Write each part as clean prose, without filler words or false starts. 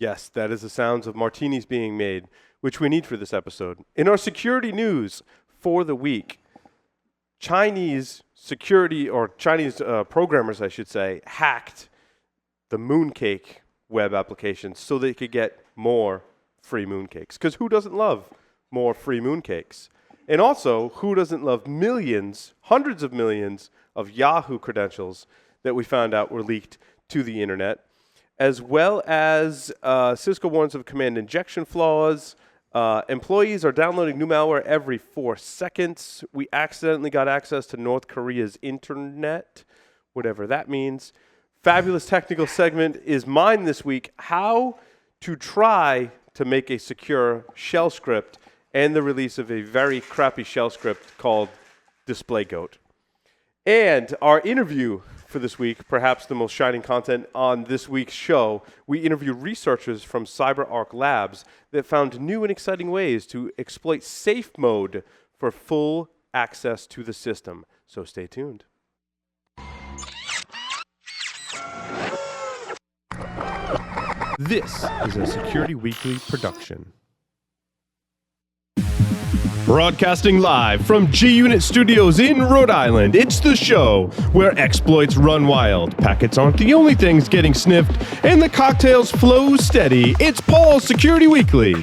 Yes, that is the sounds of martinis being made, which we need for this episode. In our security news for the week, Chinese programmers, I should say, hacked the mooncake web application so they could get more free mooncakes. Because who doesn't love more free mooncakes? And also, who doesn't love millions, hundreds of millions of Yahoo credentials that we found out were leaked to the internet, as well as Cisco warns of command injection flaws. Employees are downloading new malware every 4 seconds. We accidentally got access to North Korea's internet, whatever that means. Fabulous technical segment is mine this week, how to try to make a secure shell script, and the release of a very crappy shell script called DisplayGoat. And our interview for this week, perhaps the most shining content on this week's show, we interview researchers from CyberArk Labs that found new and exciting ways to exploit safe mode for full access to the system. So stay tuned. This is a Security Weekly production. Broadcasting live from G-Unit Studios in Rhode Island, it's the show where exploits run wild, packets aren't the only things getting sniffed, and the cocktails flow steady. It's Paul's Security Weekly.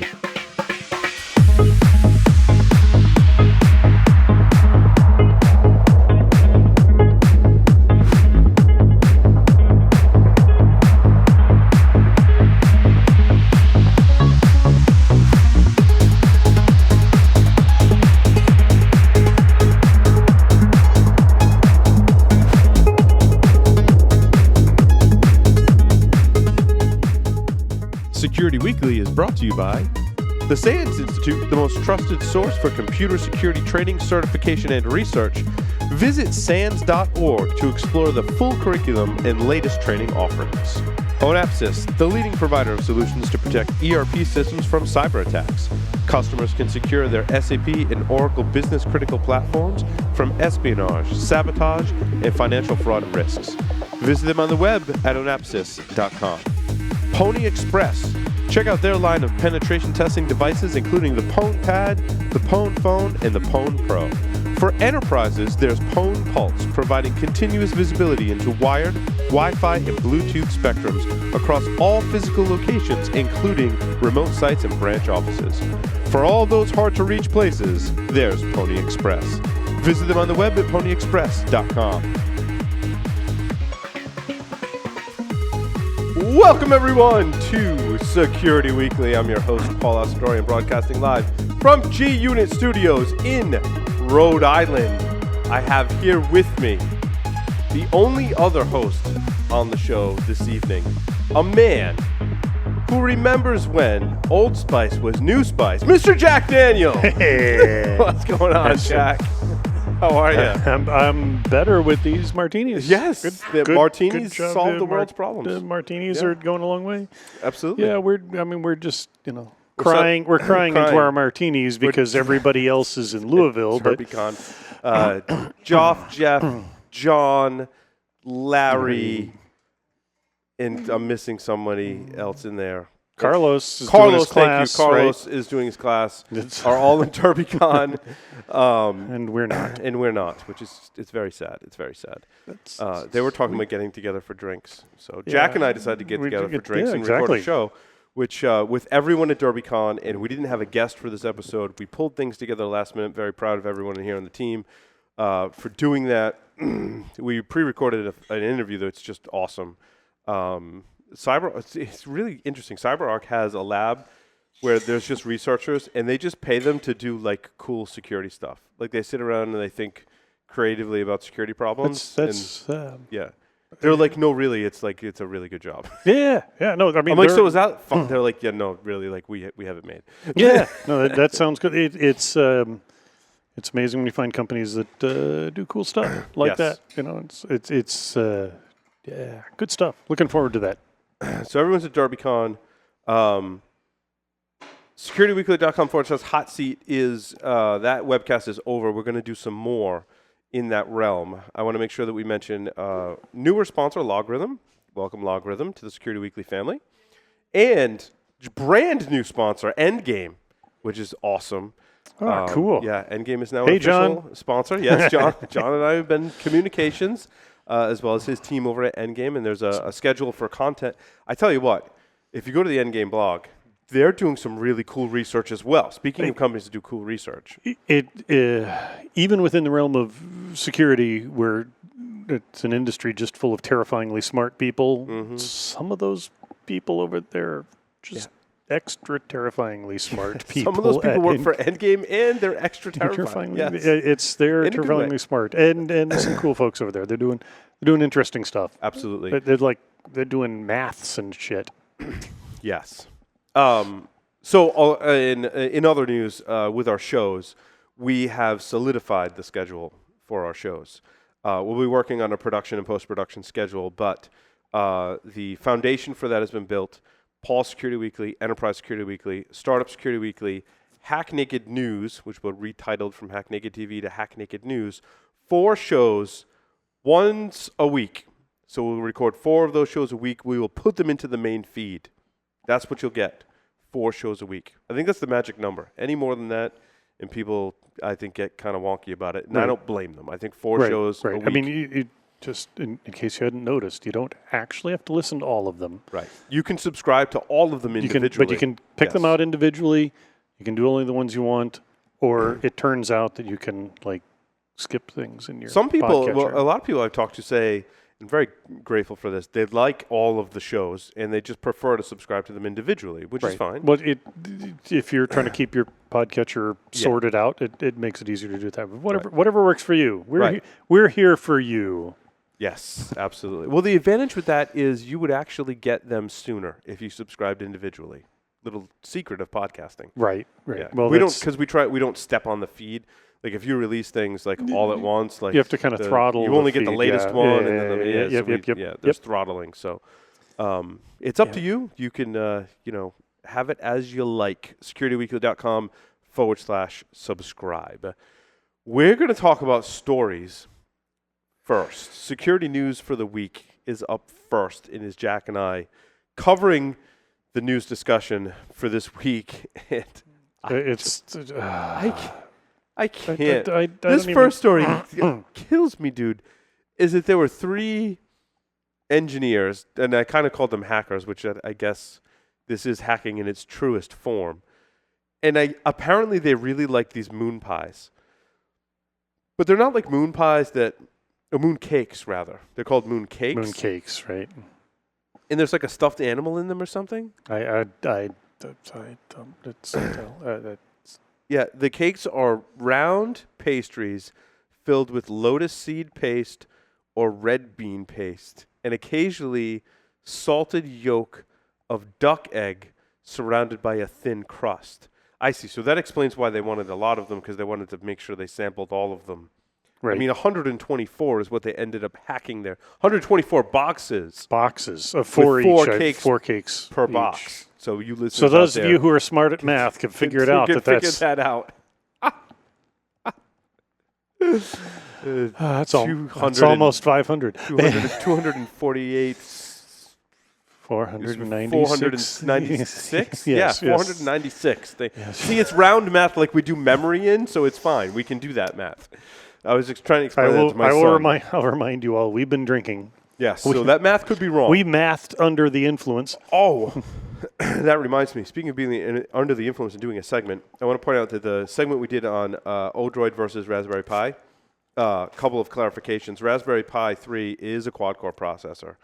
Security Weekly is brought to you by the SANS Institute, the most trusted source for computer security training, certification, and research. Visit SANS.org to explore the full curriculum and latest training offerings. Onapsys, the leading provider of solutions to protect ERP systems from cyber attacks. Customers can secure their SAP and Oracle business-critical platforms from espionage, sabotage, and financial fraud risks. Visit them on the web at onapsys.com. Pony Express. Check out their line of penetration testing devices, including the Pwn Pad, the Pwn Phone, and the Pwn Pro. For enterprises, there's Pwn Pulse, providing continuous visibility into wired, Wi-Fi, and Bluetooth spectrums across all physical locations, including remote sites and branch offices. For all those hard-to-reach places, there's Pony Express. Visit them on the web at ponyexpress.com. Welcome, everyone, to Security Weekly. I'm your host, Paul Astorian, broadcasting live from G-Unit Studios in Rhode Island. I have here with me the only other host on the show this evening, a man who remembers when Old Spice was New Spice, Mr. Jack Daniel. Hey. What's going on, Jack? How are you? I'm better with these martinis. Yes, good martinis job. solve the world's problems. The martinis are going a long way. Absolutely. Yeah, we're just crying. We're crying into our martinis because everybody else is in Louisville. TurbyCon. Joff, Jeff, John, Larry, and I'm missing somebody else in there. Carlos is doing his class, Carlos is doing his class. Are all in TurbyCon. And we're not. And we're not, which is it's very sad. It's very sad. They were talking about getting together for drinks. So Jack and I decided to get together for drinks and record a show, which with everyone at DerbyCon, and we didn't have a guest for this episode. We pulled things together last minute. Very proud of everyone here on the team for doing that. We pre-recorded an interview that's just awesome. It's really interesting. CyberArk has a lab where there's just researchers, and they just pay them to do like cool security stuff. Like they sit around and they think creatively about security problems. Yeah. They're like, no, really, it's a really good job. Yeah. No, I mean, I'm like, so is that fun? They're like, yeah, no, really, like we have it made. Yeah. No, that sounds good. It's amazing when you find companies that do cool stuff like that. You know, it's good stuff. Looking forward to that. So everyone's at DerbyCon. SecurityWeekly.com/hot seat is that webcast is over. We're going to do some more in that realm. I want to make sure that we mention newer sponsor, Logarithm. Welcome, Logarithm, to the Security Weekly family. and brand new sponsor, Endgame, which is awesome. Cool. Yeah, Endgame is now Hey, an official John. sponsor. Yes, John. John and I have been communications, as well as his team over at Endgame, and there's a schedule for content. I tell you what, if you go to the Endgame blog, they're doing some really cool research as well. Speaking of companies that do cool research. Even within the realm of security, where it's an industry just full of terrifyingly smart people, some of those people over there are just extra terrifyingly smart people. Some of those people work for Endgame, and they're extra terrifying. Yes. They're terrifyingly smart, and there's some cool folks over there. They're doing interesting stuff. Absolutely. They're doing maths and shit. Yes. So in other news, with our shows, we have solidified the schedule for our shows. We'll be working on a production and post-production schedule, but the foundation for that has been built. Paul Security Weekly, Enterprise Security Weekly, Startup Security Weekly, Hack Naked News, which will be retitled from Hack Naked TV to Hack Naked News, 4 shows once a week. So we'll record 4 of those shows a week. We will put them into the main feed. That's what you'll get, 4 shows a week. I think that's the magic number. Any more than that, and people, I think, get kind of wonky about it. And I don't blame them. I think 4 shows a week. I mean, you just in case you hadn't noticed, you don't actually have to listen to all of them. Right. You can subscribe to all of them individually. But you can pick them out individually. You can do only the ones you want, or it turns out that you can skip things in your Some people, podcatcher. a lot of people I've talked to say, I'm very grateful for this, they like all of the shows, and they just prefer to subscribe to them individually, which is fine. Well, if you're trying to keep your podcatcher sorted out, it makes it easier to do it that way. Whatever works for you. We're here for you. Yes, absolutely. Well, the advantage with that is you would actually get them sooner if you subscribed individually. Little secret of podcasting. Right. Yeah. Well, we don't step on the feed. Like if you release things all at once, you have to kind of throttle. You only get the feed, latest one, and then there's throttling. So it's up to you. You can have it as you like. SecurityWeekly.com/subscribe. We're going to talk about stories first. Security news for the week is up first, and is Jack and I covering the news discussion for this week. I can't. This first story kills me, dude. Is that there were 3 engineers, and I kind of called them hackers, which I guess this is hacking in its truest form. And apparently they really like these moon pies. But they're not like moon pies moon cakes, rather. They're called moon cakes. Moon cakes, right? And there's like a stuffed animal in them or something? Yeah, the cakes are round pastries filled with lotus seed paste or red bean paste, and occasionally salted yolk of duck egg surrounded by a thin crust. I see. So that explains why they wanted a lot of them, because they wanted to make sure they sampled all of them. Right. I mean, 124 is what they ended up hacking there. 124 boxes. Boxes of 4 each. 4 cakes per each. box. So you listen. So those of you who are smart at math can figure it out. Figure that out. That's almost 500. 248. 496. Yes, 496. See, it's round math like we do memory in, so it's fine. We can do that math. I was trying to explain that to my son. I'll remind you all, we've been drinking. Yes, so that math could be wrong. We mathed under the influence. Oh, that reminds me. Speaking of being under the influence and doing a segment, I want to point out that the segment we did on Odroid versus Raspberry Pi, a couple of clarifications. Raspberry Pi 3 is a quad-core processor.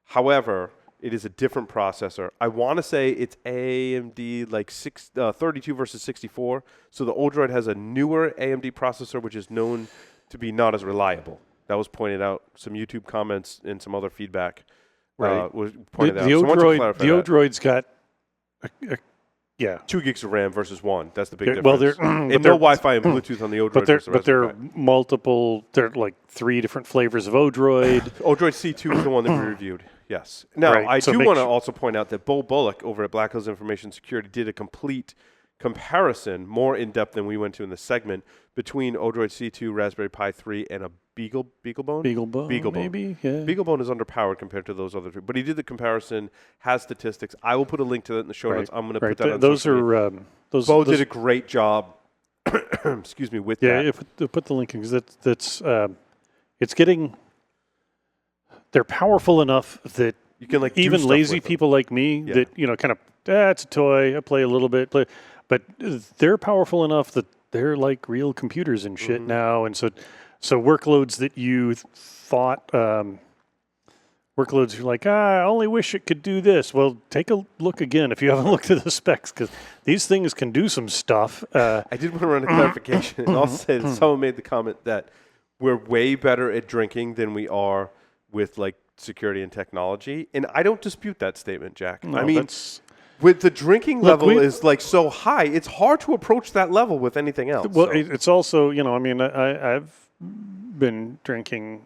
However, it is a different processor. I want to say it's AMD 32 versus 64. So the Odroid has a newer AMD processor, which is known to be not as reliable. That was pointed out. Some YouTube comments and some other feedback was pointed out. The Odroid's got 2 gigs of RAM versus 1. That's the big difference. Well, and no Wi-Fi and Bluetooth on the Odroid. But there are multiple. There are like 3 different flavors of Odroid. Odroid C2 is the one that we reviewed. Yes. Now, I do want to also point out that Bo Bullock over at Black Hills Information Security did a complete comparison, more in-depth than we went to in the segment, between Odroid C2, Raspberry Pi 3, and a Beaglebone. Beaglebone, maybe. Yeah. Beaglebone is underpowered compared to those other three. But he did the comparison, has statistics. I will put a link to that in the show notes. I'm going to put that on Those social media. are those. Bo those, did a great job. Excuse me, with yeah, that. put the link in because that's it's getting. They're powerful enough that You can do even stuff lazy with them. people like me that kind of it's a toy. I play a little bit, but they're powerful enough that they're like real computers and shit now, and so workloads that you thought workloads you're like I only wish it could do this. Well, take a look again if you haven't looked at the specs because these things can do some stuff. I did want to run a clarification, and I'll say that someone made the comment that we're way better at drinking than we are with like security and technology, and I don't dispute that statement, Jack. No, I mean, with the drinking level is like so high, it's hard to approach that level with anything else. Well, it's also I mean, I've been drinking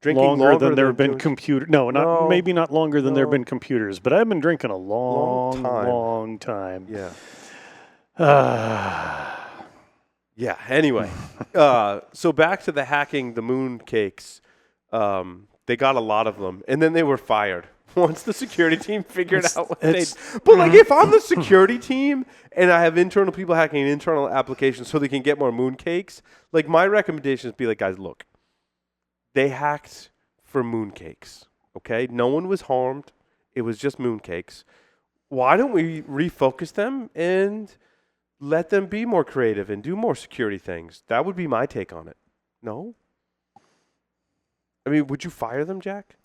longer than there have been computers. No, maybe not longer than there have been computers, but I've been drinking a long time. Yeah. Yeah. Anyway, so back to the hacking the moon cakes. They got a lot of them, and then they were fired once the security team figured out what they. But like, if I'm the security team and I have internal people hacking internal applications so they can get more moon cakes, like my recommendation is be like, guys, look, they hacked for moon cakes. Okay, no one was harmed. It was just moon cakes. Why don't we refocus them and let them be more creative and do more security things? That would be my take on it. No? I mean, would you fire them, Jack?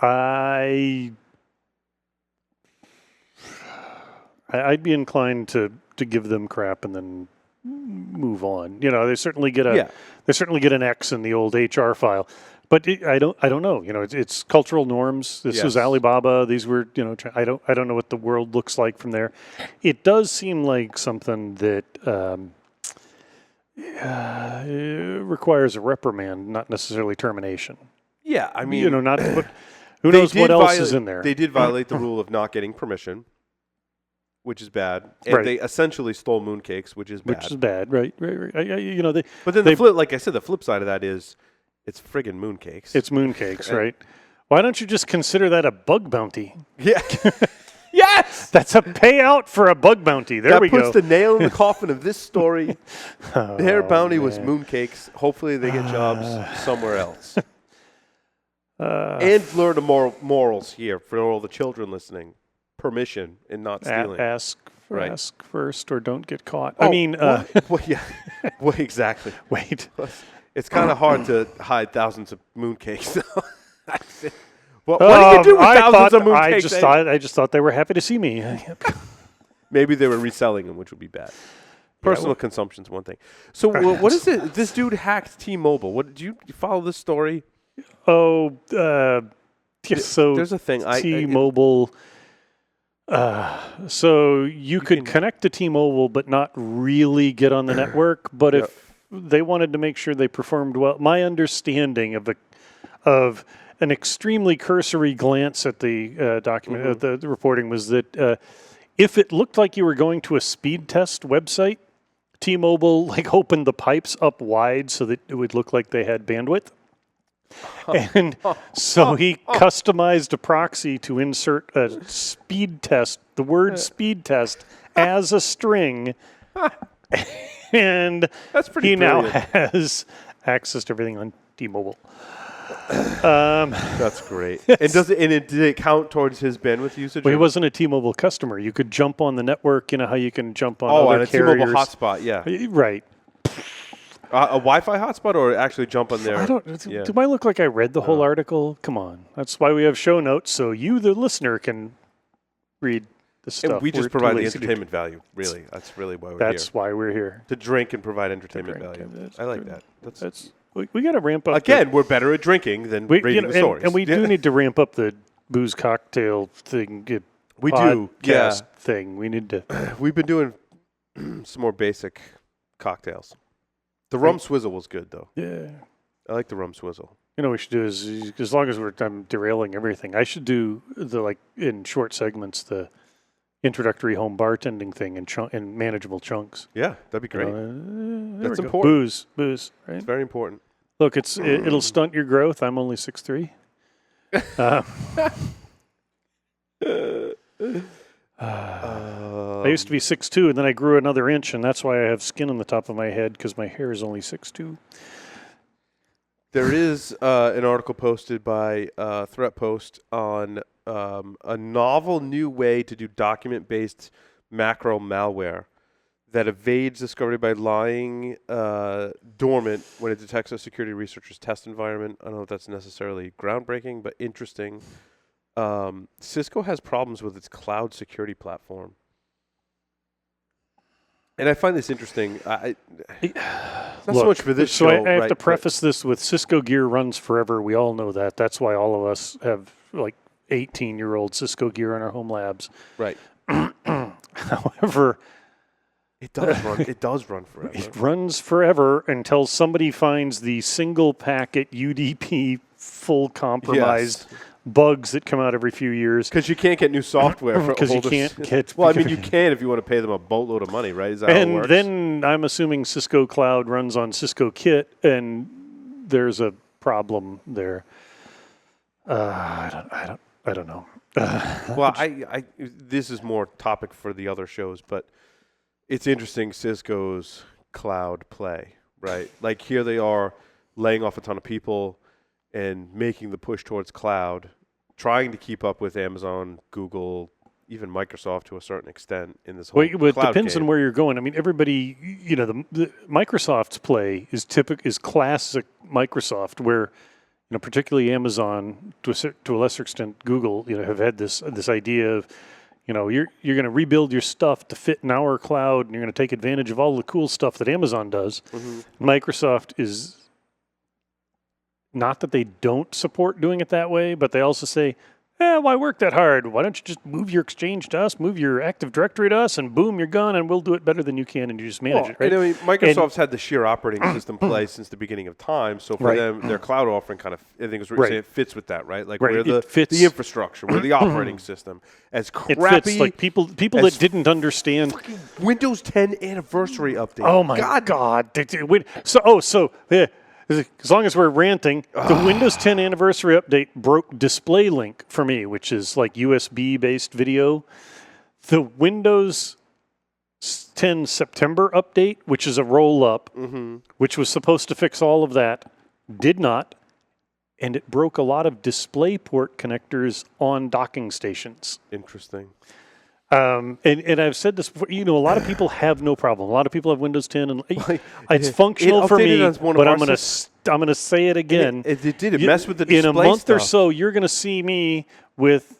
I'd be inclined to give them crap and then move on. They certainly get an X in the old HR file, but I don't know. It's cultural norms. This was Alibaba. These were I don't know what the world looks like from there. It does seem like something that requires a reprimand, not necessarily termination. Yeah, I mean, not to put. Who knows what else is in there? They did violate the rule of not getting permission, which is bad. And they essentially stole mooncakes, which is bad. Which is bad, right. But then like I said, the flip side of that is it's friggin' mooncakes. It's mooncakes, right? Why don't you just consider that a bug bounty? Yeah. Yes! That's a payout for a bug bounty. There we go. That puts the nail in the coffin of this story. Their bounty was mooncakes. Hopefully they get jobs somewhere else. And learn the morals here for all the children listening. Permission and not stealing. Ask first or don't get caught. Oh, I mean... well, yeah. Well, exactly. Wait. It's kind of hard to hide thousands of mooncakes. What do you do with thousands of mooncakes? I just thought they were happy to see me. Maybe they were reselling them, which would be bad. Personal consumption's one thing. So what is it? This dude hacked T-Mobile. What did you follow this story? Oh, so there's a thing. T-Mobile. So you could connect to T-Mobile, but not really get on the network. But if they wanted to make sure they performed well, my understanding of an extremely cursory glance at the document, the reporting was that if it looked like you were going to a speed test website, T-Mobile opened the pipes up wide so that it would look like they had bandwidth. And so he customized a proxy to insert a speed test, the word speed test, as a string. And he now has access to everything on T-Mobile. That's great. And did it count towards his bandwidth usage? Well, he wasn't a T-Mobile customer. You could jump on the network. You know how you can jump on other carriers. T-Mobile hotspot, yeah. Right. A Wi-Fi hotspot or actually jump on there? Do I look like I read the whole article? Come on. That's why we have show notes, so you, the listener, can read the stuff. And we just provide the entertainment value, really. That's really why we're here. That's why we're here. To drink and provide entertainment value. I like that. We got to ramp up. Again, we're better at drinking than reading the stories. And we do need to ramp up the booze cocktail thing. We do. Thing. We need to. We've been doing some more basic cocktails. The rum swizzle was good, though. Yeah. I like the rum swizzle. You know what we should do is, as long as I'm derailing everything, I should do in short segments, the introductory home bartending thing in manageable chunks. Yeah, that'd be great. There That's we go. important. Booze, right? It's very important. Look, it'll stunt your growth. I'm only 6'3". I used to be 6'2", and then I grew another inch, and that's why I have skin on the top of my head, because my hair is only 6'2". There is an article posted by Threat Post on a novel new way to do document-based macro malware that evades discovery by lying dormant when it detects a security researcher's test environment. I don't know if that's necessarily groundbreaking, but interesting. Cisco has problems with its cloud security platform. And I find this interesting. Not so much for this show. So I have right, to preface this with Cisco gear runs forever. We all know that. That's why all of us have like 18-year-old Cisco gear in our home labs. Right. However, it does run. It does run forever. It runs forever until somebody finds the single packet UDP full compromised bugs that come out every few years. Because you can't get new software. Because you can't get. Well, I mean, you can if you want to pay them a boatload of money, right? Is that how it works? And then I'm assuming Cisco Cloud runs on Cisco Kit, and there's a problem there. I don't know. Well, this is more topic for the other shows, but it's interesting Cisco's cloud play, right? Like here they are laying off a ton of people and making the push towards cloud, trying to keep up with Amazon, Google, even Microsoft to a certain extent in this whole Well, it cloud depends game. on where you're going. I mean, everybody, the Microsoft's play is classic Microsoft, where particularly Amazon, to a lesser extent, Google, have had this idea of, you're going to rebuild your stuff to fit in our cloud, and you're going to take advantage of all the cool stuff that Amazon does. Mm-hmm. Microsoft is not that they don't support doing it that way, but they also say, why work that hard? Why don't you just move your Exchange to us, move your Active Directory to us, and boom, you're gone, and we'll do it better than you can, and you just manage it, right? And I mean, Microsoft's had the sheer operating system play since the beginning of time, so for them, their cloud offering kind of, I think is what you're saying, it fits with that, right? Like we're the infrastructure, we're the operating system. As crappy, it fits, like people that didn't understand Windows 10 anniversary update. Oh my God! As long as we're ranting, the Windows 10 anniversary update broke Display Link for me, which is like USB-based video. The Windows 10 September update, which is a roll-up, which was supposed to fix all of that, did not, and it broke a lot of DisplayPort connectors on docking stations. Interesting. And I've said this before, a lot of people have no problem. A lot of people have Windows 10, and it's functional for me, but I'm going to say it again. It did. It messed with the display in a month stuff. or so, you're going to see me with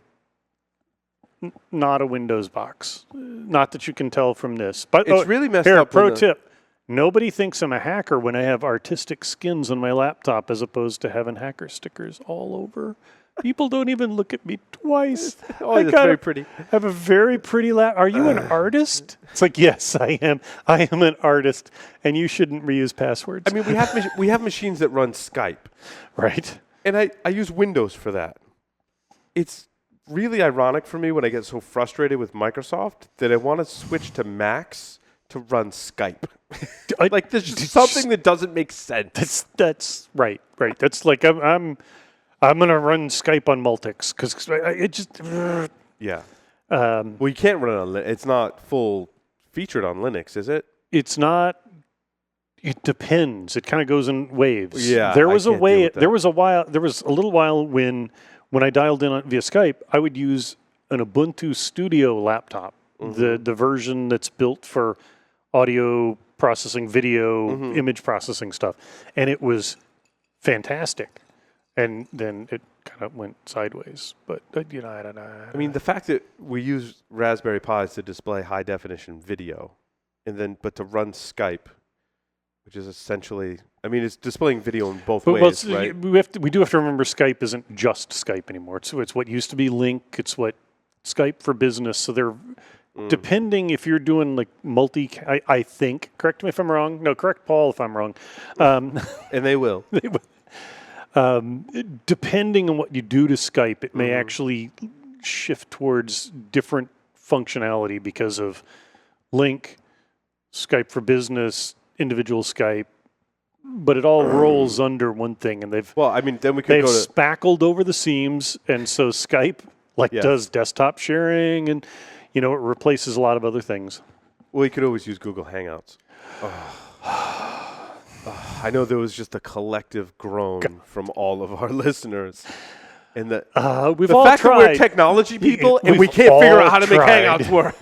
not a Windows box. Not that you can tell from this. But it's really messed here, up. Pro tip. Nobody thinks I'm a hacker when I have artistic skins on my laptop as opposed to having hacker stickers all over. People don't even look at me twice. That's very pretty. I have a very pretty Are you an artist? It's like, yes, I am. I am an artist, and you shouldn't reuse passwords. I mean, we have machines that run Skype. Right. And I use Windows for that. It's really ironic for me when I get so frustrated with Microsoft that I want to switch to Macs to run Skype. Like, there's just something that doesn't make sense. That's right. That's like, I'm going to run Skype on Multics because it just... Yeah. Well, you can't run it on Linux. It's not full featured on Linux, is it? It's not. It depends. It kind of goes in waves. Yeah. There was a little while when I dialed in via Skype, I would use an Ubuntu Studio laptop, the version that's built for audio processing, video, image processing stuff, and it was fantastic. And then it kind of went sideways. But, I don't know. I mean, the fact that we use Raspberry Pis to display high-definition video, but to run Skype, which is essentially, it's displaying video in both ways, right? We do have to remember Skype isn't just Skype anymore. It's what used to be Link. It's what Skype for Business. So they're, depending if you're doing like I think, correct me if I'm wrong. No, correct Paul if I'm wrong. And they will. Depending on what you do to Skype, it may actually shift towards different functionality because of Link, Skype for Business, individual Skype, but it all rolls under one thing, and they've Well, I mean, then we could they've go to spackled over the seams, and so Skype Yes. does desktop sharing, and it replaces a lot of other things. well, you could always use Google Hangouts. I know there was just a collective groan from all of our listeners. And We've the all fact that we're tried. technology people and We've we can't figure all out how to make tried. Hangouts work.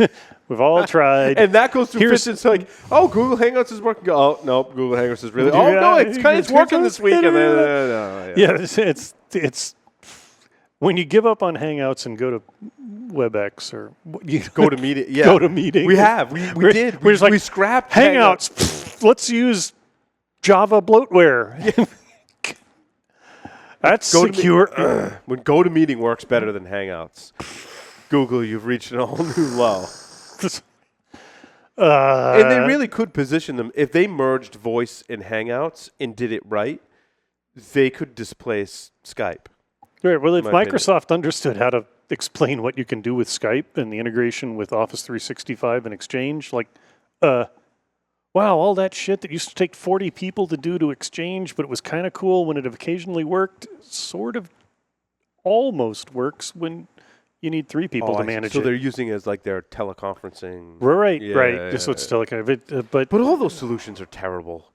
We've all tried. And that goes through Here's- fits. It's like, oh, Google Hangouts is working. Oh, no, Google Hangouts is really. Oh, Yeah, no, it's working this week. And then, Yeah, it's when you give up on Hangouts and go to WebEx or you Go to meeting. Yeah. go to meeting. We have. We We're- did. we're just like, we scrapped Hangouts. pfft, let's use Java bloatware. That's Go to secure. When GoToMeeting works better than Hangouts, Google, you've reached a whole new low. And they really could position them. If they merged voice and Hangouts and did it right, they could displace Skype. Right, well, if my opinion. Microsoft understood how to explain what you can do with Skype and the integration with Office 365 and Exchange, wow, all that shit that used to take 40 people to do to Exchange, but it was kind of cool when it occasionally worked, sort of almost works when you need 3 people to manage so it. they're using it as like their teleconferencing. Right, Yeah, right. yeah, Just yeah, what's still but But all those solutions are terrible.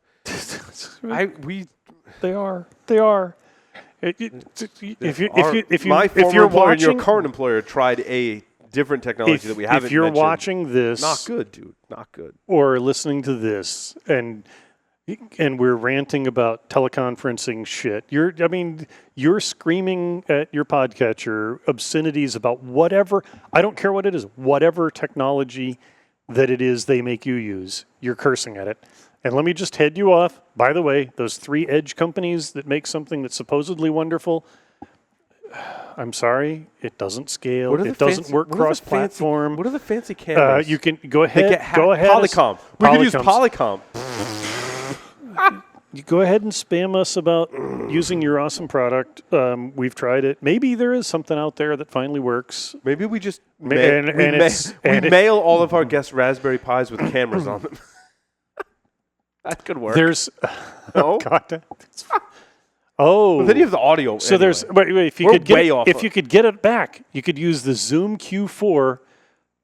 they are. If My former you're employer and your watching, current employer tried a different technology that we haven't if you're mentioned. watching this, Not good, dude. Not good. or listening to this, and we're ranting about teleconferencing shit. You're screaming at your podcatcher obscenities about whatever. I don't care what it is. Whatever technology that it is they make you use, you're cursing at it. And let me just head you off. By the way, those 3 edge companies that make something that's supposedly wonderful, I'm sorry, it doesn't scale. It doesn't work cross-platform. What are the fancy cameras? You can go ahead. They get Go ahead. Polycom. We could use Polycoms. Polycom. You go ahead and spam us about using your awesome product. We've tried it. Maybe there is something out there that finally works. Maybe we just and mail all of our guests Raspberry Pis with cameras on them. That could work. There's No? God. Oh, But then you have the audio. so anyway. there's wait, if you We're could get way it, off if of- you could get it back, you could use the Zoom Q4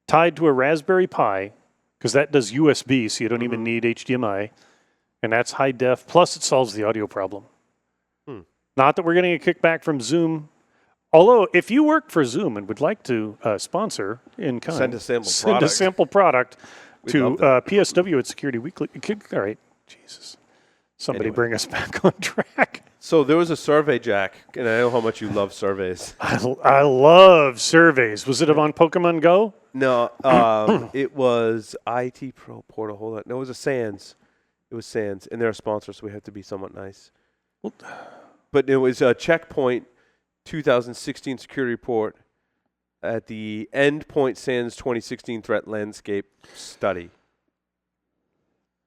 tied to a Raspberry Pi because that does USB, so you don't even need HDMI, and that's high def. Plus, it solves the audio problem. Not that we're getting a kickback from Zoom. Although, if you work for Zoom and would like to sponsor in kind, Send a sample send product. a sample product to love PSW at Security Weekly. All right, Jesus. Somebody Anyway. bring us back on track. So there was a survey, Jack, and I know how much you love surveys. I love surveys. Was it on Pokemon Go? No, it was IT Pro Portal. Hold on. No, it was a Sands. It was Sands, and they're a sponsor, so we have to be somewhat nice. But it was a Checkpoint 2016 security report at the Endpoint Sands 2016 Threat Landscape Study.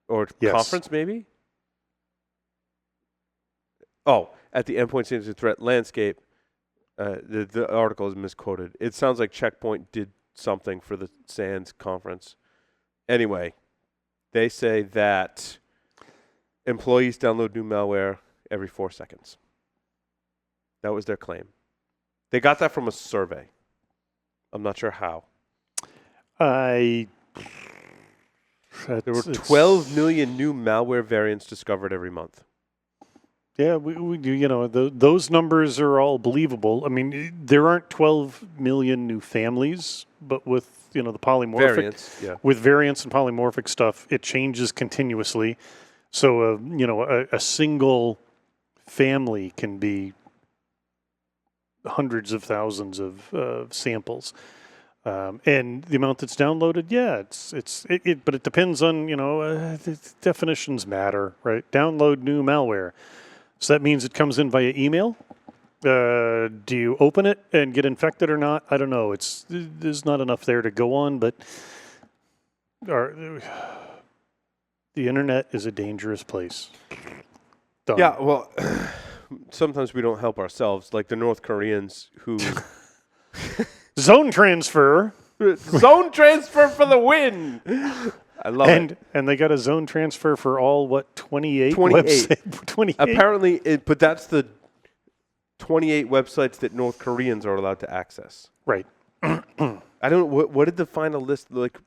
Or Yes. conference, maybe? Oh, at the Endpoint Sands Threat Landscape, the article is misquoted. It sounds like Checkpoint did something for the SANS conference. Anyway, they say that employees download new malware every 4 seconds. That was their claim. They got that from a survey. I'm not sure how. There There were 12 million new malware variants discovered every month. Yeah, we do. Those numbers are all believable. I mean, there aren't 12 million new families, but with the polymorphic Variants, yeah. with variants and polymorphic stuff, it changes continuously. So, a single family can be hundreds of thousands of samples. And the amount that's downloaded, yeah, but it depends on, the definitions matter, right? Download new malware. So that means it comes in via email. Do you open it and get infected or not? I don't know. There's not enough there to go on, but the internet is a dangerous place. Done. Yeah, well, sometimes we don't help ourselves, like the North Koreans who... Zone transfer. Zone transfer for the win. I love it. And they got a zone transfer for all, 28? 28. 28? Apparently, but that's the 28 websites that North Koreans are allowed to access. Right. I don't know. What did the final list like?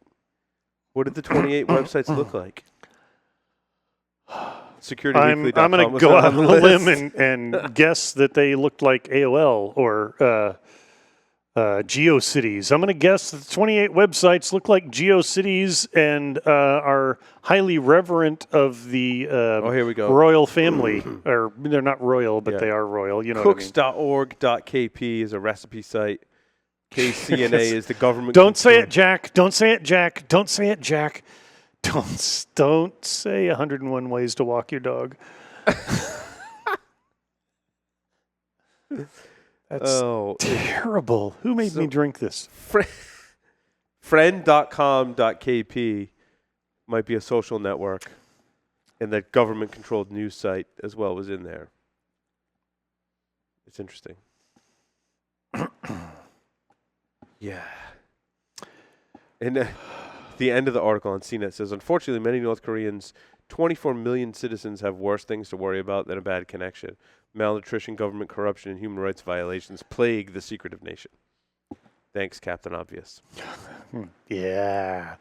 What did the 28 websites look like? SecurityWeekly.com. I'm going to go out on a limb and guess that they looked like AOL or GeoCities. I'm going to guess that the 28 websites look like GeoCities and are highly reverent of the here we go. royal family. Or they're not royal, but they are royal. You know what I mean? Cooks.org.kp is a recipe site. KCNA is the government. Don't say it, Jack. Don't say it, Jack. Don't say it, Jack. Don't say 101 ways to walk your dog. That's terrible. Who made me drink this? Friend.com.kp might be a social network, and that government-controlled news site as well was in there. It's interesting. Yeah. And the end of the article on CNET says, unfortunately, many North Koreans, 24 million citizens, have worse things to worry about than a bad connection. Malnutrition, government corruption, and human rights violations plague the secretive nation. Thanks, Captain Obvious. Yeah.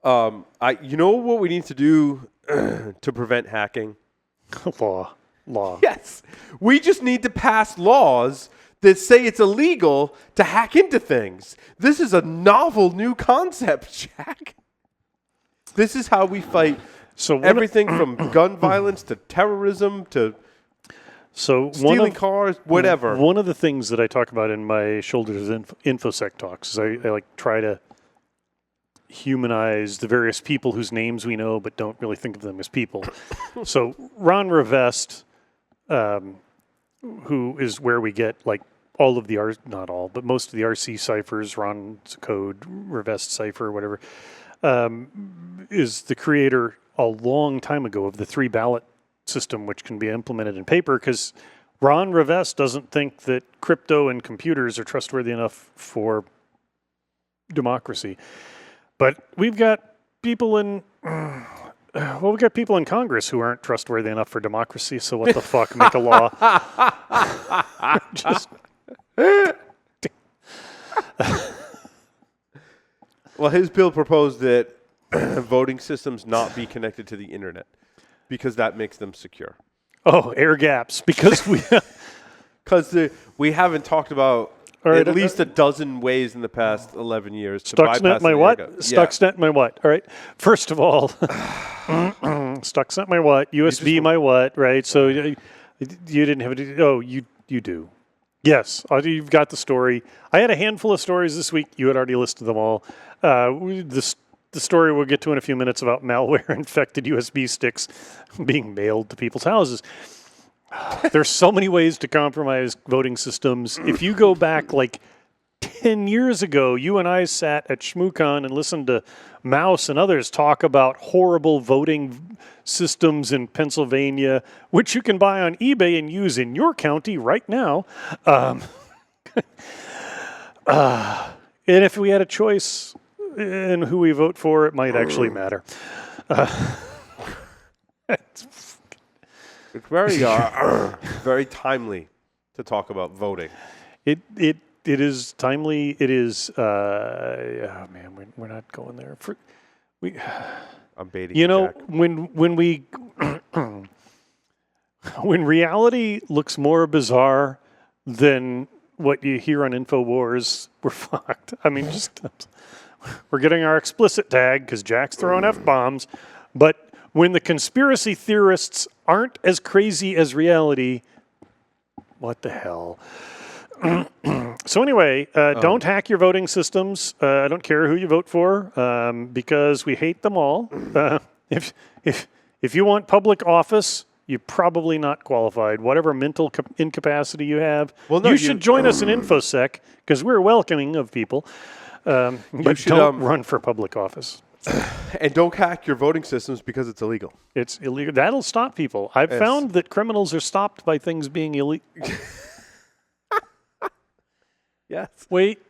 You know what we need to do to prevent hacking? Law. Yes. We just need to pass laws that say it's illegal to hack into things. This is a novel new concept, Jack. This is how we fight everything from gun violence to terrorism to stealing cars, whatever. One of the things that I talk about in my Shoulders InfoSec talks is I like try to humanize the various people whose names we know but don't really think of them as people. So Ron Rivest, who is where we get like all of the not all, but most of the RC ciphers, Ron's code, Rivest cipher, whatever, is the creator a long time ago of the 3-ballot system, which can be implemented in paper, because Ron Rivest doesn't think that crypto and computers are trustworthy enough for democracy. But we've got people in we've got people in Congress who aren't trustworthy enough for democracy, so what the fuck, make a law. Just well, his bill proposed that voting systems not be connected to the internet because that makes them secure. Oh, air gaps, because we haven't talked about at least a dozen ways in the past 11 years to bypass my what? Stuxnet my what? All right. First of all, Stuxnet my what? USB my what? Right. So you didn't have it. Oh, you do. Yes, you've got the story. I had a handful of stories this week. You had already listed them all. The story we'll get to in a few minutes about malware-infected USB sticks being mailed to people's houses. There's so many ways to compromise voting systems. If you go back like 10 years ago, you and I sat at ShmooCon and listened to Mouse and others talk about horrible voting systems in Pennsylvania, which you can buy on eBay and use in your county right now. And if we had a choice in who we vote for, it might actually matter. It's very very timely to talk about voting. It is timely. It is. Oh man, we're not going there. I'm baiting. You know, Jack. when we when reality looks more bizarre than what you hear on InfoWars, we're fucked. I mean, just we're getting our explicit tag because Jack's throwing F-bombs, but when the conspiracy theorists aren't as crazy as reality, what the hell? So anyway, don't hack your voting systems. I don't care who you vote for because we hate them all. If you want public office, you're probably not qualified. Whatever mental incapacity you have, you should join us in InfoSec because we're welcoming of people. But don't run for public office. And don't hack your voting systems because it's illegal. It's illegal. That'll stop people. I've found that criminals are stopped by things being illegal. Yes. Wait,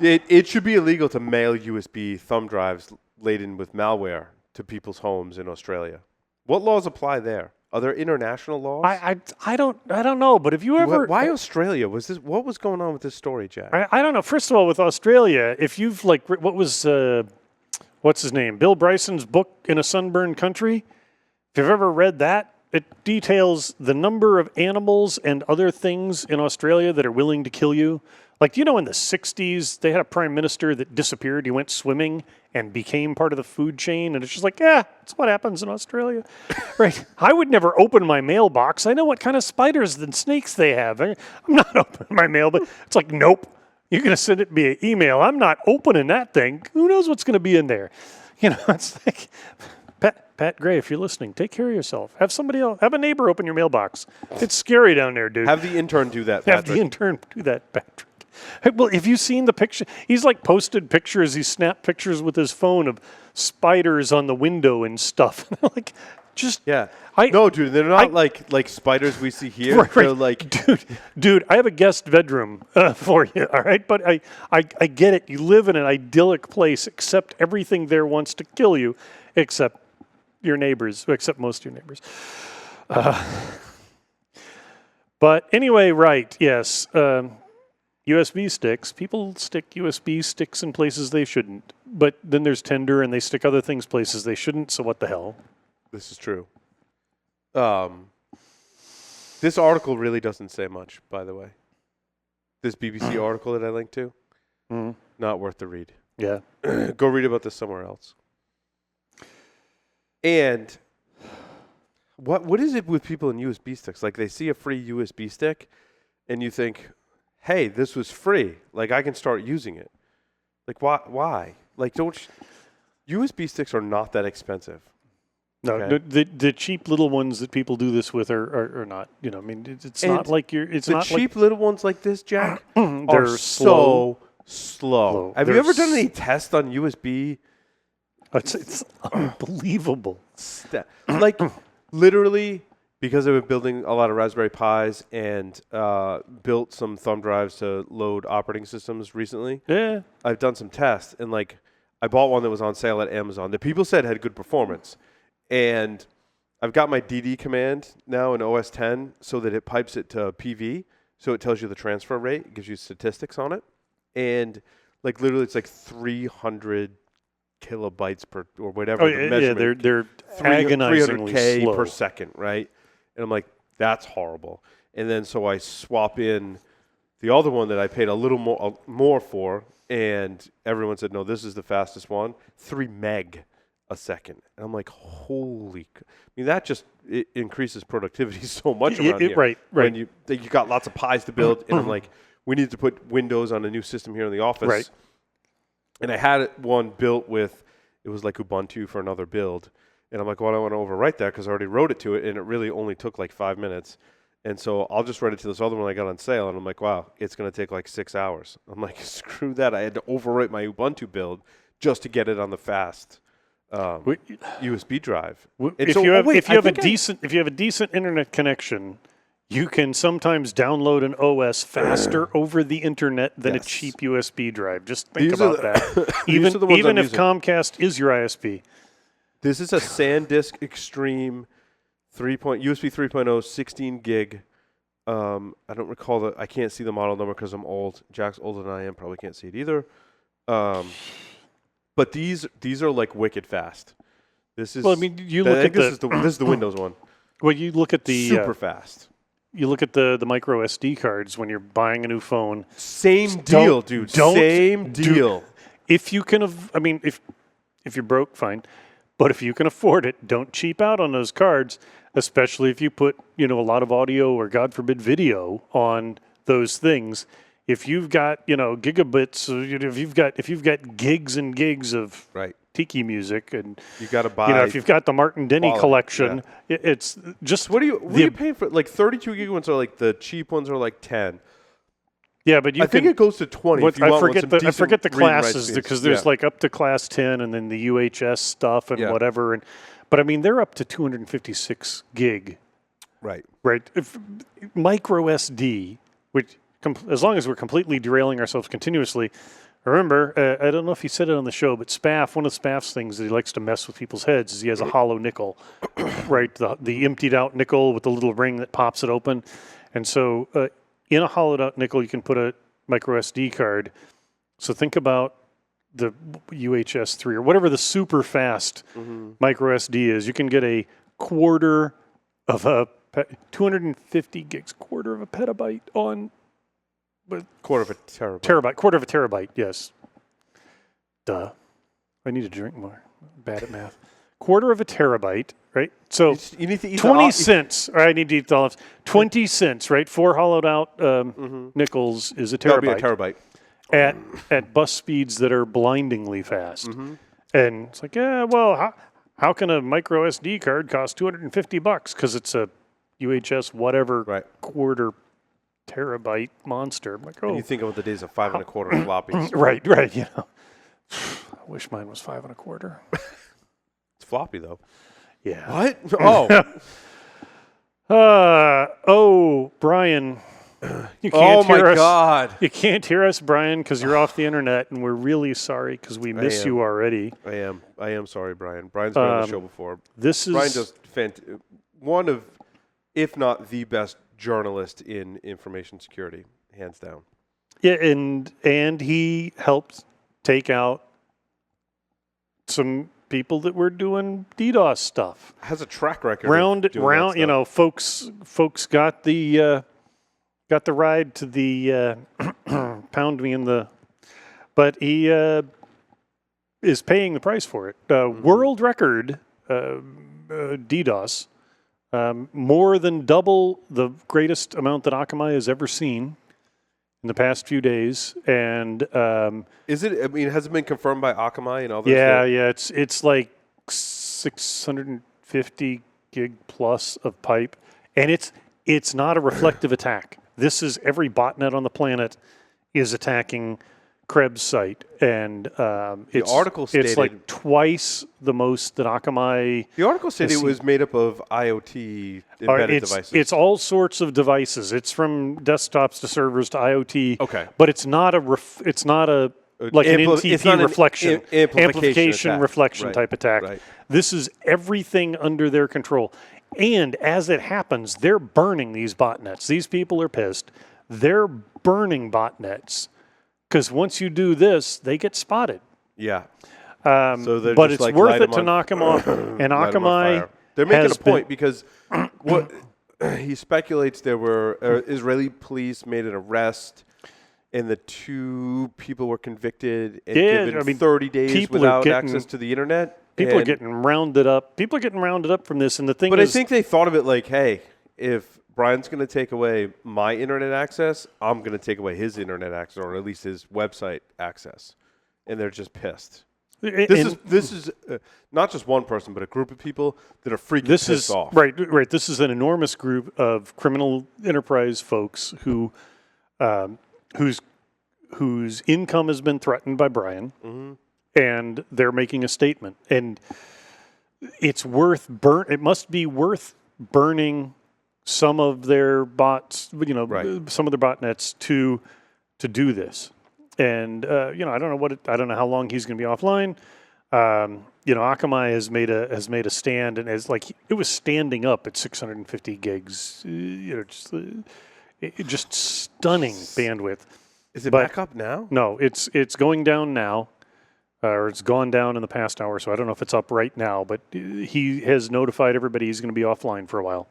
It should be illegal to mail USB thumb drives laden with malware to people's homes in Australia. What laws apply there? Are there international laws? I don't know, but if you ever Why Australia? What was going on with this story, Jack? I don't know. First of all, with Australia, if you've like what was what's his name? Bill Bryson's book In a Sunburned Country. If you've ever read that, it details the number of animals and other things in Australia that are willing to kill you. Like, in the 60s, they had a prime minister that disappeared. He went swimming and became part of the food chain. And it's just like, that's what happens in Australia. Right? I would never open my mailbox. I know what kind of spiders and snakes they have. I'm not opening my mail, but it's like, nope. You're going to send it via email. I'm not opening that thing. Who knows what's going to be in there? It's like, Pat Gray, if you're listening, take care of yourself. Have somebody else, have a neighbor open your mailbox. It's scary down there, dude. Have the intern do that, Patrick. Have the intern do that, Patrick. Well, have you seen the picture? He's like posted pictures. He snapped pictures with his phone of spiders on the window and stuff. Like, just yeah. No, dude, they're not like spiders we see here. Right. They're like, dude, I have a guest bedroom for you. All right, but I get it. You live in an idyllic place, except everything there wants to kill you, except your neighbors, except most of your neighbors. But anyway, right? Yes. USB sticks. People stick USB sticks in places they shouldn't. But then there's Tinder, and they stick other things places they shouldn't. So what the hell? This is true. This article really doesn't say much, by the way. This BBC article that I linked to, not worth the read. Yeah. Go read about this somewhere else. And what is it with people in USB sticks? Like, they see a free USB stick, and you think, hey, this was free. Like, I can start using it. Like, why? Like, USB sticks are not that expensive. No, okay? the cheap little ones that people do this with are not. I mean, it's not like you're. It's the not cheap little ones like this, Jack. They're are so slow. Have you ever done any tests on USB? It's unbelievable. Like, literally, because I've been building a lot of Raspberry Pis and built some thumb drives to load operating systems recently. Yeah. I've done some tests, and like, I bought one that was on sale at Amazon that people said had good performance. And I've got my DD command now in OS 10 so that it pipes it to PV, so it tells you the transfer rate, it gives you statistics on it. And like, literally, it's like 300 kilobytes per, or whatever. They're agonizingly 300K slow per second, right? And I'm like, that's horrible. And then so I swap in the other one that I paid a little more for, and everyone said, no, this is the fastest one, 3 meg a second. And I'm like, holy, I mean, that just it increases productivity so much around here. Right. When you got lots of pies to build, and I'm like, we need to put Windows on a new system here in the office. Right. And I had one built with, it was like Ubuntu for another build. And I'm like, well, I want to overwrite that because I already wrote it to it, and it really only took like 5 minutes. And so I'll just write it to this other one I got on sale, and I'm like, wow, it's going to take like 6 hours. I'm like, screw that. I had to overwrite my Ubuntu build just to get it on the fast USB drive. If you have a decent internet connection, you can sometimes download an OS faster over the internet than a cheap USB drive. Just think about that. Even if Comcast is your ISP. This is a SanDisk Extreme USB 3.0 16 gig. I don't recall I can't see the model number because I'm old. Jack's older than I am. Probably can't see it either. But these are like wicked fast. This is. Well, I mean, this is the Windows one. Well, you look at the super fast. You look at the micro SD cards when you're buying a new phone. Same deal, dude. Same deal. If you can, if you're broke, fine. But if you can afford it, don't cheap out on those cards, especially if you put, a lot of audio or, God forbid, video on those things. If you've got, gigabits, if you've got gigs and gigs of tiki music, and you got to buy, if you've got the Martin Denny collection, it's just what are you paying for? Like 32 gig ones are like the cheap ones are like 10. Yeah, but I think it goes to 20. I forget the classes because there's like up to class 10 and then the UHS stuff and whatever. But I mean, they're up to 256 gig. Right. Right. If micro SD, which as long as we're completely derailing ourselves continuously. Remember, I don't know if he said it on the show, but Spaff, one of Spaff's things that he likes to mess with people's heads is he has a hollow nickel, right? The emptied out nickel with the little ring that pops it open. And so in a hollowed out nickel, you can put a micro SD card. So think about the UHS-3 or whatever the super fast micro SD is. You can get a quarter of a 250 gigs, quarter of a petabyte on. Quarter of a terabyte. Quarter of a terabyte, yes. Duh. I need to drink more. I'm bad at math. Quarter of a terabyte, right? So You need to eat 20 cents. Or I need to eat the olives. 20 cents, right? 4 hollowed out nickels is a That'll be a terabyte. terabyte. At bus speeds that are blindingly fast. And it's like, yeah, well, how can a micro SD card cost $250? Because it's a UHS whatever quarter terabyte monster. I'm like, And you think about the days of 5 1/4 floppies. Right, you know. I wish mine was 5 1/4. It's floppy though. Yeah. What? Oh. Brian. You Oh can't my hear us. God. You can't hear us, Brian, because you're off the internet, and we're really sorry because we miss you already. I am sorry, Brian. Brian's been on the show before. Brian does one of, if not the best journalist in information security, hands down. Yeah, and he helped take out some people that were doing DDoS stuff. Has a track record. Round, you know, folks got the ride to the pound me in the, but he is paying the price for it. World record DDoS. More than double the greatest amount that Akamai has ever seen in the past few days. And is it? I mean, has it been confirmed by Akamai and others? Yeah. It's like 650 gig plus of pipe, and it's not a reflective attack. This is every botnet on the planet is attacking Krebs' site, and the article stated it's like twice the most that Akamai. The article stated it was made up of IoT embedded devices. It's all sorts of devices. It's from desktops to servers to IoT. Okay, but it's not like an NTP reflection, amplification reflection type attack. Right. This is everything under their control. And as it happens, they're burning these botnets. These people are pissed. They're burning botnets. Because once you do this, they get spotted. Yeah. So but it's like worth it to knock them off. And Akamai, they're making a point because what he speculates there were Israeli police made an arrest, and the 2 people were convicted and given 30 days without access to the internet. People are getting rounded up. People are getting rounded up from this, and the thing is, I think they thought of it like, hey, if Brian's going to take away my internet access, I'm going to take away his internet access, or at least his website access, and they're just pissed. This is not just one person, but a group of people that are freaking pissed off. Right. This is an enormous group of criminal enterprise folks who, whose income has been threatened by Brian, and they're making a statement, and it's worth It must be worth burning some of their bots, some of their botnets to do this. And I don't know how long he's going to be offline. Akamai has made a stand, and it was standing up at 650 gigs. Just stunning bandwidth. Is it back up now? No, it's going down now. Or it's gone down in the past hour, so I don't know if it's up right now, but he has notified everybody he's going to be offline for a while.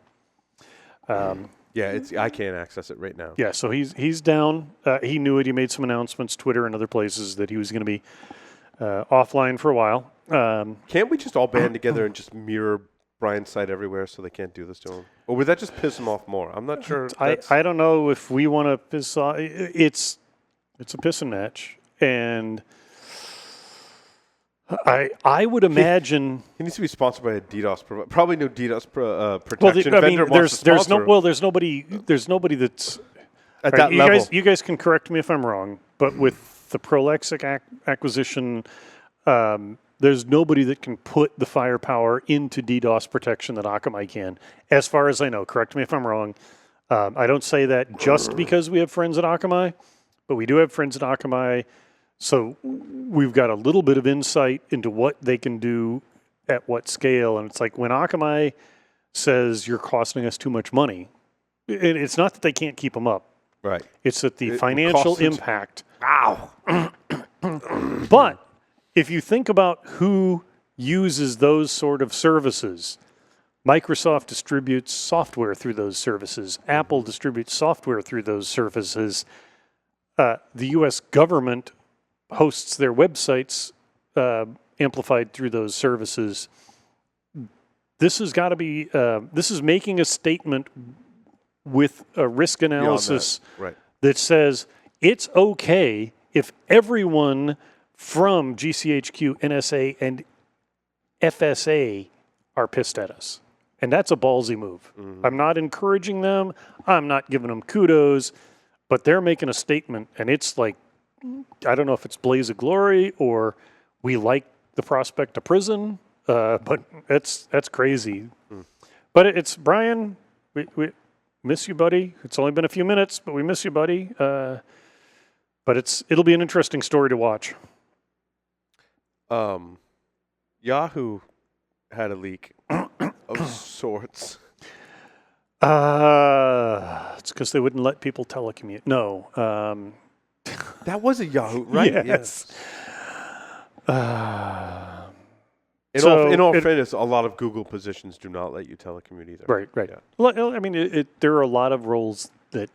I can't access it right now. Yeah, so he's down. He knew it. He made some announcements, Twitter and other places, that he was going to be offline for a while. Can't we just all band together and just mirror Brian's site everywhere so they can't do this to him? Or would that just piss him off more? I'm not sure. I don't know if we want to piss off. It's a pissing match, and I would imagine he needs to be sponsored by a DDoS provider. Probably no DDoS protection vendor. There's nobody that's at that level. You guys can correct me if I'm wrong, but with the Prolexic acquisition, there's nobody that can put the firepower into DDoS protection that Akamai can, as far as I know. Correct me if I'm wrong. I don't say that just because we have friends at Akamai, but we do have friends at Akamai. So we've got a little bit of insight into what they can do at what scale. And it's like when Akamai says you're costing us too much money, it's not that they can't keep them up. Right. It's that the It financial costs us- impact. Wow. But if you think about who uses those sort of services, Microsoft distributes software through those services. Apple distributes software through those services. The U.S. government hosts their websites amplified through those services. This has got to be. This is making a statement with a risk analysis Right. that says it's okay if everyone from GCHQ, NSA, and FSA are pissed at us. And that's a ballsy move. I'm not encouraging them. I'm not giving them kudos, but they're making a statement, and it's like, I don't know if it's blaze of glory or we like the prospect of prison, but that's crazy. But it's Brian. We miss you, buddy. It's only been a few minutes, but we miss you, buddy. But it'll be an interesting story to watch. Yahoo had a leak of sorts. It's because they wouldn't let people telecommute. No. That was a Yahoo, right? Yes. In all fairness, a lot of Google positions do not let you telecommute either. Right. Yeah. Well, I mean, there are a lot of roles that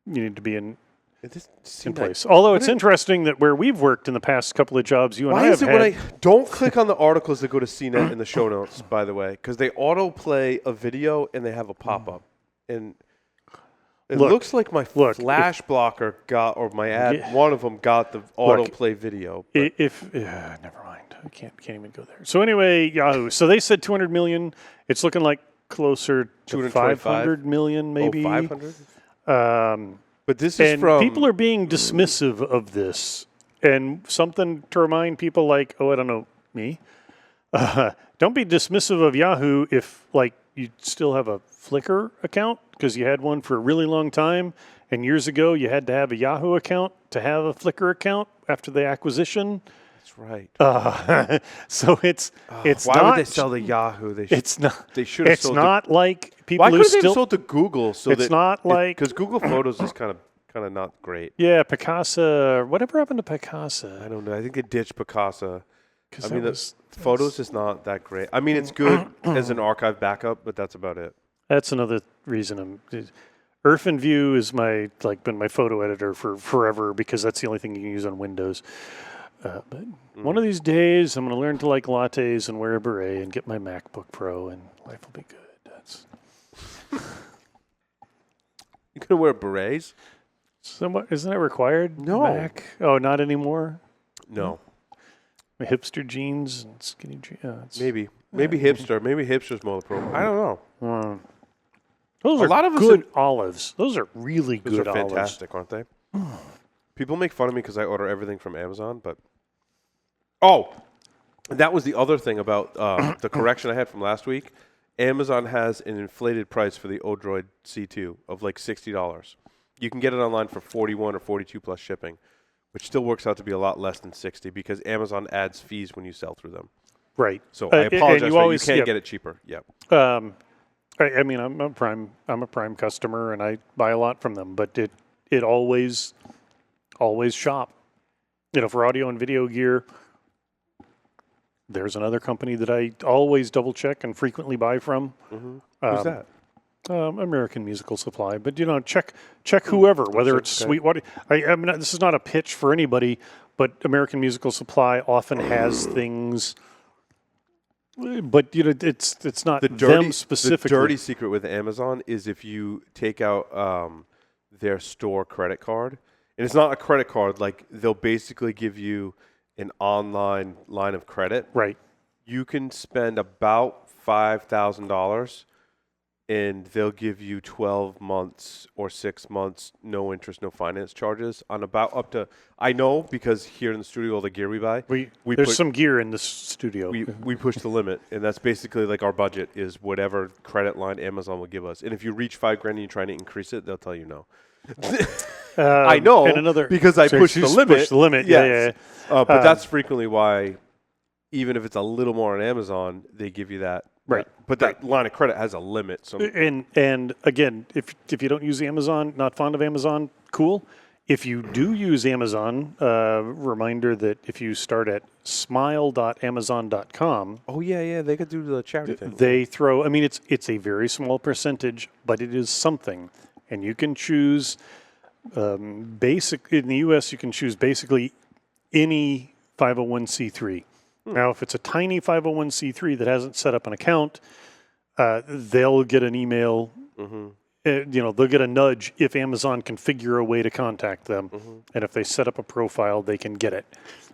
you need to be in It just seemed place. Although it's what interesting that where we've worked in the past couple of jobs, you and I Why have is it had. when I don't click on the articles that go to CNET in the show notes, by the way, because they autoplay a video and they have a pop-up. And it looks like my flash blocker got, or my ad, one of them got the autoplay video. Never mind. I can't even go there. So anyway, Yahoo. So they said 200 million. It's looking like closer to 500 million, maybe. 500? But this is and from... people are being dismissive of this. And something to remind people like, I don't know, me. Don't be dismissive of Yahoo if, you still have a Flickr account because you had one for a really long time. And years ago, you had to have a Yahoo account to have a Flickr account after the acquisition. That's right. So it's why not... would they sell to Yahoo? It's not... They should have It's sold not like people Why who couldn't they still... have sold to Google? It's not like... Because Google Photos is kind of not great. Yeah, Picasa. Whatever happened to Picasa? I don't know. I think they ditched Picasa. I mean, the Photos is not that great. I mean, it's good as an archive backup, but that's about it. That's another reason IrfanView is been my photo editor for forever because that's the only thing you can use on Windows. But one of these days, I'm going to learn to like lattes and wear a beret and get my MacBook Pro, and life will be good. That's You gonna wear berets? somewhat. Isn't that required? No. Mac? Oh, not anymore. No. My hipster jeans and skinny jeans. Maybe hipster. Maybe hipster's more the problem. I don't know. Those A are lot of us good olives. Those are really Those good are olives. fantastic, aren't they? People make fun of me because I order everything from Amazon, but that was the other thing about the correction I had from last week. Amazon has an inflated price for the Odroid C2 of like $60. You can get it online for $41 or $42 plus shipping, which still works out to be a lot less than $60 because Amazon adds fees when you sell through them. Right. So I apologize, but you can't yep. get it cheaper. Yeah. I mean, I'm a Prime customer, and I buy a lot from them. But it always shop. For audio and video gear, there's another company that I always double check and frequently buy from. Mm-hmm. Who's that? American Musical Supply. But check whoever, whether it's Sweetwater. I mean, this is not a pitch for anybody, but American Musical Supply often has things. But it's not them specifically. The dirty secret with Amazon is if you take out their store credit card, and it's not a credit card, like they'll basically give you an online line of credit. Right. You can spend about $5,000 and they'll give you 12 months or 6 months, no interest, no finance charges on about up to. I know because here in the studio, all the gear we buy, There's some gear in this studio. we push the limit, and that's basically like our budget is whatever credit line Amazon will give us. And if you reach $5,000 and you're trying to increase it, they'll tell you no. I know because I push the limit. Push the limit. Yes. But that's frequently why, even if it's a little more on Amazon, they give you that. Right. But that line of credit has a limit. So And again, if you don't use Amazon, not fond of Amazon, cool. If you do use Amazon, reminder that if you start at smile.amazon.com, oh yeah, they could do the charity thing. they throw. I mean, it's a very small percentage, but it is something, and you can choose basic in the U.S. You can choose basically any 501c3. Now, if it's a tiny 501c3 that hasn't set up an account, they'll get an email. They'll get a nudge if Amazon can figure a way to contact them. And if they set up a profile, they can get it.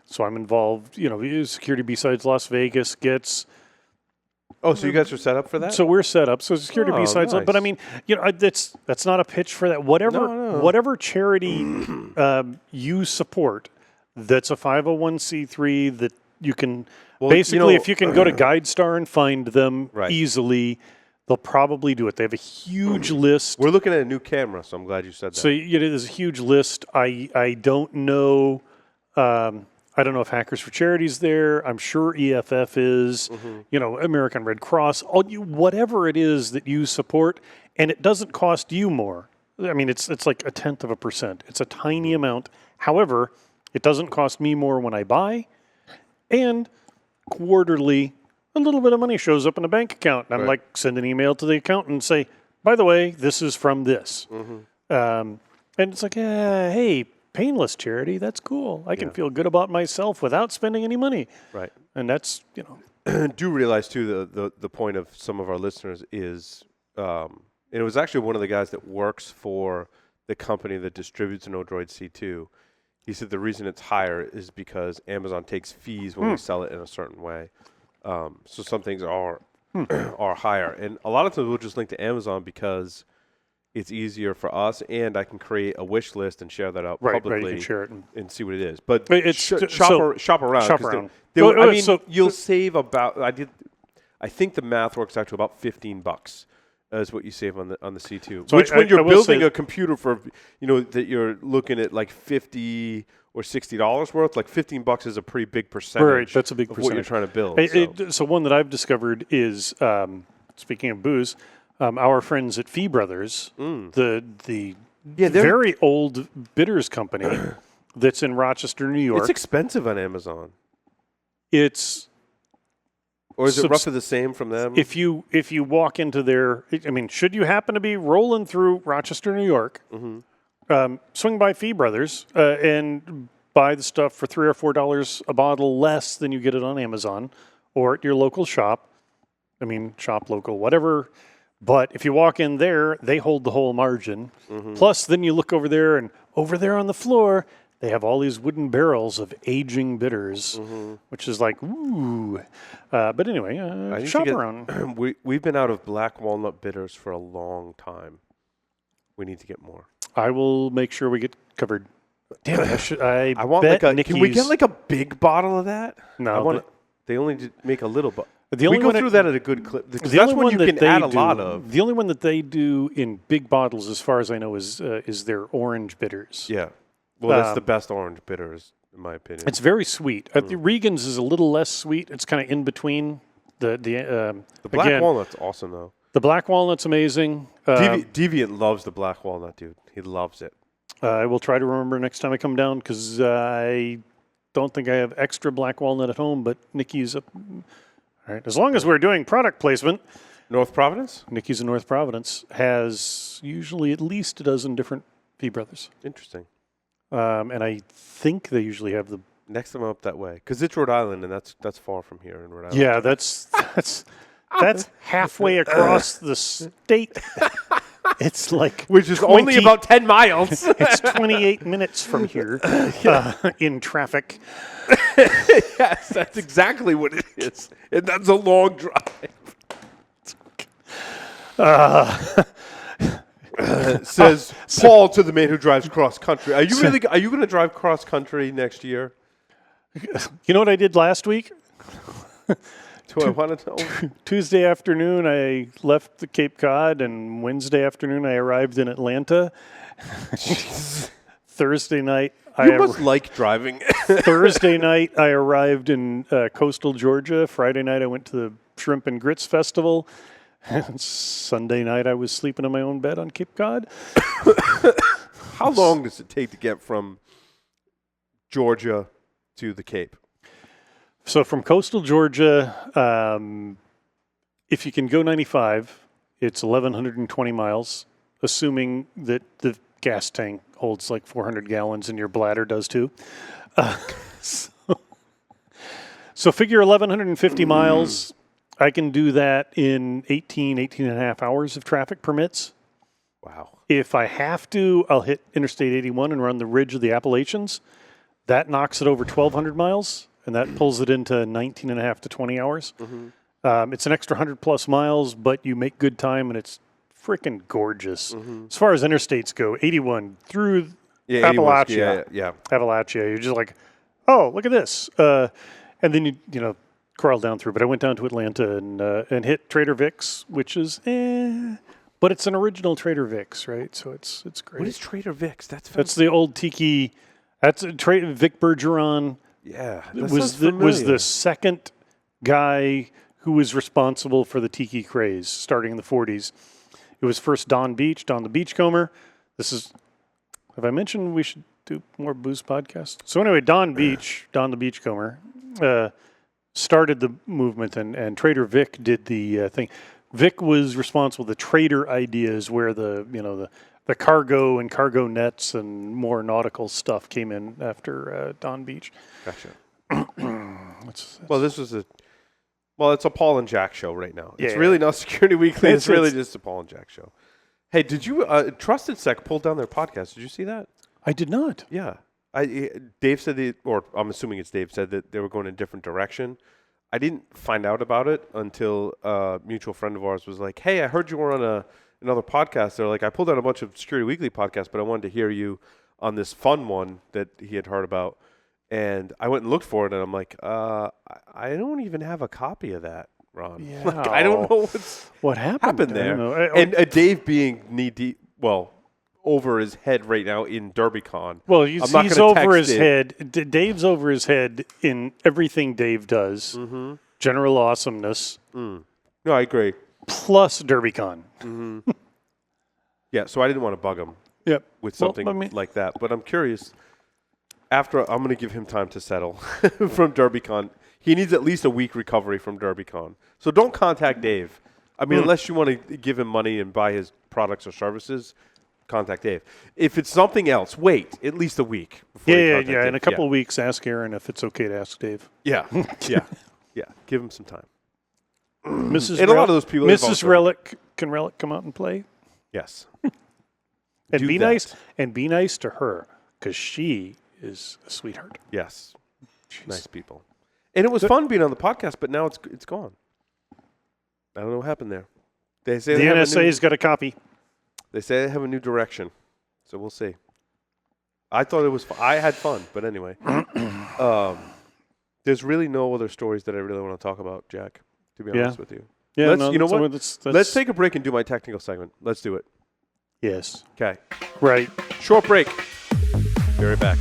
So I'm involved. Security B-Sides Las Vegas gets. Oh, so you guys are set up for that? So we're set up. So Security B-Sides. Nice. But I mean, that's not a pitch for that. Whatever charity you support, that's a 501c3 that you can if you can go to GuideStar and find them easily, they'll probably do it. They have a huge list. We're looking at a new camera, so I'm glad you said that. So there's a huge list. I don't know. I don't know if Hackers for Charity's there. I'm sure EFF is. American Red Cross. Whatever it is that you support, and it doesn't cost you more. I mean, it's like 0.1%. It's a tiny amount. However, it doesn't cost me more when I buy. And quarterly, a little bit of money shows up in a bank account. And I'm like, send an email to the accountant and say, by the way, this is from this. And it's like, hey, painless charity, that's cool. I can feel good about myself without spending any money. Right. And that's, Do realize, too, the point of some of our listeners is, and it was actually one of the guys that works for the company that distributes an Odroid C2. He said the reason it's higher is because Amazon takes fees when we sell it in a certain way. So some things are higher. And a lot of times we'll just link to Amazon because it's easier for us, and I can create a wish list and share that out publicly you can share it and see what it is. But it's shop around. Shop around. You'll save about I think the math works out to about $15 is what you save on the C2. So when you're building say, a computer for that you're looking at like $50 or $60 worth, like $15 is a pretty big percentage. Right, that's a big percentage. What you're trying to build. So one that I've discovered is speaking of booze, our friends at Fee Brothers, the very old bitters company that's in Rochester, New York. It's expensive on Amazon. Or is it roughly the same from them? If you walk into their, should you happen to be rolling through Rochester, New York, swing by Fee Brothers and buy the stuff for $3 or $4 a bottle less than you get it on Amazon or at your local shop. Shop local, whatever. But if you walk in there, they hold the whole margin. Plus, then you look over there, and over there on the floor, they have all these wooden barrels of aging bitters, which is like, ooh. But anyway, shop around. We've been out of black walnut bitters for a long time. We need to get more. I will make sure we get covered. Damn it, I want can we get like a big bottle of that? No. They only make a little, but we go through that at a good clip. That's one you can add a lot of. The only one that they do in big bottles, as far as I know, is their orange bitters. Yeah. Well, that's the best orange bitters, in my opinion. It's very sweet. The Regan's is a little less sweet. It's kind of in between. The black walnut's awesome, though. The black walnut's amazing. Deviant loves the black walnut, dude. He loves it. I will try to remember next time I come down because I don't think I have extra black walnut at home, but Nikki's up. All right. As long as we're doing product placement. North Providence? Nikki's in North Providence has usually at least a dozen different Fee Brothers. Interesting. And I think they usually have the next time up that way because it's Rhode Island and that's far from here in Rhode Island. Yeah, that's halfway across the state. It's like which is only about 10 miles. It's 28 minutes from here in traffic. Yes, that's exactly what it is, and that's a long drive. Says Paul to the man who drives cross country. Are you going to drive cross country next year? You know what I did last week? Do I want to know? Tuesday afternoon, I left the Cape Cod, and Wednesday afternoon, I arrived in Atlanta. Thursday night, You must like driving. Thursday night, I arrived in coastal Georgia. Friday night, I went to the Shrimp and Grits Festival. And Sunday night, I was sleeping in my own bed on Cape Cod. How long does it take to get from Georgia to the Cape? So from coastal Georgia, if you can go 95, it's 1,120 miles, assuming that the gas tank holds like 400 gallons and your bladder does too. So figure 1,150 miles. I can do that in 18 and a half hours if traffic permits. Wow. If I have to, I'll hit Interstate 81 and run the ridge of the Appalachians. That knocks it over 1,200 miles, and that pulls it into 19 and a half to 20 hours. Mm-hmm. It's an extra 100-plus miles, but you make good time, and it's freaking gorgeous. Mm-hmm. As far as interstates go, 81 through Appalachia. Yeah. Appalachia. You're just like, oh, look at this. And then you crawl down through. But I went down to Atlanta and hit Trader Vic's, which is but it's an original Trader Vic's, right? So it's great. What is Trader Vic's? That's the old tiki. That's Vic Bergeron. Yeah, was the second guy who was responsible for the tiki craze starting in the 40s. It was first Don the Beachcomber. Have I mentioned we should do more booze podcasts? So anyway, Don the Beachcomber, started the movement, and Trader Vic did the thing. Vic was responsible. The trader ideas where the cargo and cargo nets and more nautical stuff came in after Don Beach. Gotcha. It's a Paul and Jack show right now. It's really not Security Weekly. It's really just a Paul and Jack show. Hey, did you Trusted Sec pulled down their podcast? Did you see that? I did not. Yeah. Dave said or I'm assuming it's Dave said that they were going in a different direction. I didn't find out about it until a mutual friend of ours was like, "Hey, I heard you were on another podcast." They're like, "I pulled out a bunch of Security Weekly podcasts, but I wanted to hear you on this fun one that he had heard about." And I went and looked for it, and I'm like, I don't even have a copy of that, Ron. Yeah. Like, I don't know what happened there. And Dave being knee-deep, over his head right now in DerbyCon. Well, he's over his head. Dave's over his head in everything Dave does. Mm-hmm. General awesomeness. Mm. No, I agree. Plus DerbyCon. Mm-hmm. Yeah, so I didn't want to bug him with something like that. But I'm curious. I'm going to give him time to settle from DerbyCon. He needs at least a week recovery from DerbyCon. So don't contact Dave. I mean, unless you want to give him money and buy his products or services, contact Dave. If it's something else, wait at least a week. Yeah. In a couple of weeks, ask Aaron if it's okay to ask Dave. Yeah. Give him some time. Mrs. And a lot of those people. Mrs. Relic, can Relic come out and play? Yes. And be nice. And be nice to her, because she is a sweetheart. Yes. Jeez. Nice people. And it was fun being on the podcast, but now it's gone. I don't know what happened there. They say the NSA's got a copy. They say they have a new direction, so we'll see. I thought it was I had fun, but anyway. There's really no other stories that I really want to talk about, Jack, to be honest with you. Yeah, you know what? Let's take a break and do my technical segment. Let's do it. Yes. Okay. Right. Short break. Be right back.